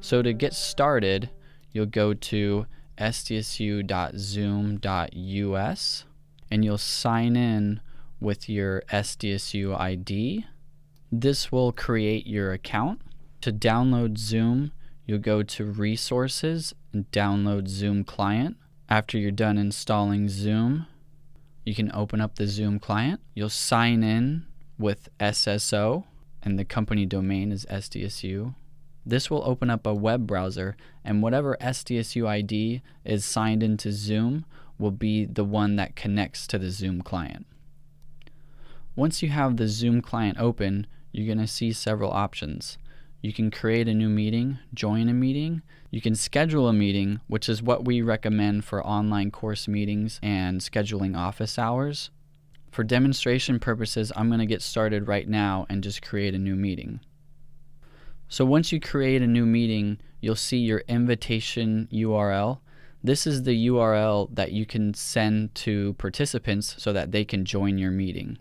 So to get started, you'll go to sdsu.zoom.us and you'll sign in with your SDSU ID. This will create your account. To download Zoom, you'll go to Resources and download Zoom Client. After you're done installing Zoom, you can open up the Zoom client. You'll sign in with SSO, and the company domain is SDSU. This will open up a web browser, and whatever SDSU ID is signed into Zoom will be the one that connects to the Zoom client. Once you have the Zoom client open, you're going to see several options. You can create a new meeting, join a meeting. You can schedule a meeting, which is what we recommend for online course meetings and scheduling office hours. For demonstration purposes, I'm going to get started right now and just create a new meeting. So once you create a new meeting, you'll see your invitation URL. This is the URL that you can send to participants so that they can join your meeting.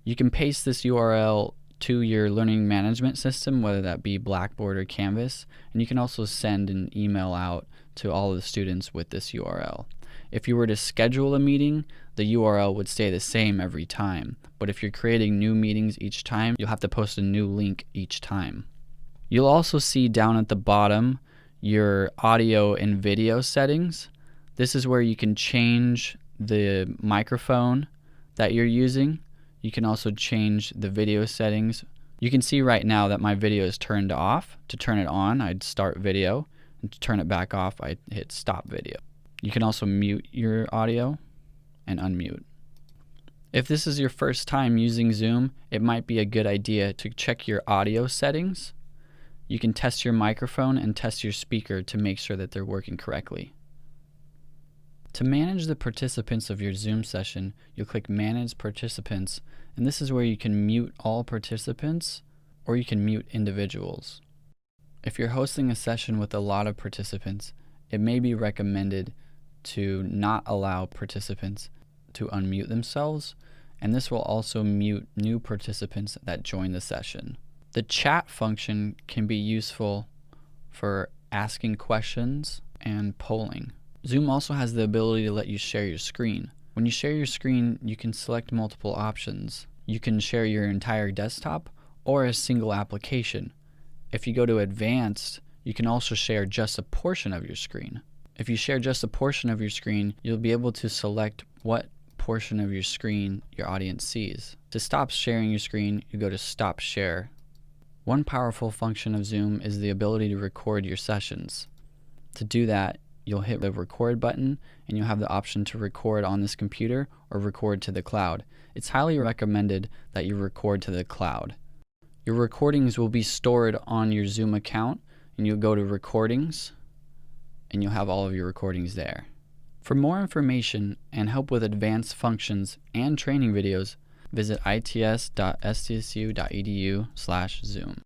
You can paste this URL to your learning management system, whether that be Blackboard or Canvas, and you can also send an email out to all of the students with this URL. If you were to schedule a meeting, the URL would stay the same every time, but if you're creating new meetings each time, you'll have to post a new link each time. You'll also see down at the bottom your audio and video settings. This is where you can change the microphone that you're using. You can also change the video settings. You can see right now that my video is turned off. To turn it on, I'd start video, and to turn it back off, I hit stop video. You can also mute your audio and unmute. If this is your first time using Zoom, it might be a good idea to check your audio settings. You can test your microphone and test your speaker to make sure that they're working correctly. To manage the participants of your Zoom session, you'll click Manage Participants, and this is where you can mute all participants or you can mute individuals. If you're hosting a session with a lot of participants, it may be recommended to not allow participants to unmute themselves, and this will also mute new participants that join the session. The chat function can be useful for asking questions and polling. Zoom also has the ability to let you share your screen. When you share your screen, you can select multiple options. You can share your entire desktop or a single application. If you go to Advanced, you can also share just a portion of your screen. If you share just a portion of your screen, you'll be able to select what portion of your screen your audience sees. To stop sharing your screen, you go to Stop Share. One powerful function of Zoom is the ability to record your sessions. To do that, you'll hit the record button and you'll have the option to record on this computer or record to the cloud. It's highly recommended that you record to the cloud. Your recordings will be stored on your Zoom account, and you'll go to Recordings and you'll have all of your recordings there. For more information and help with advanced functions and training videos, visit its.sdsu.edu/Zoom.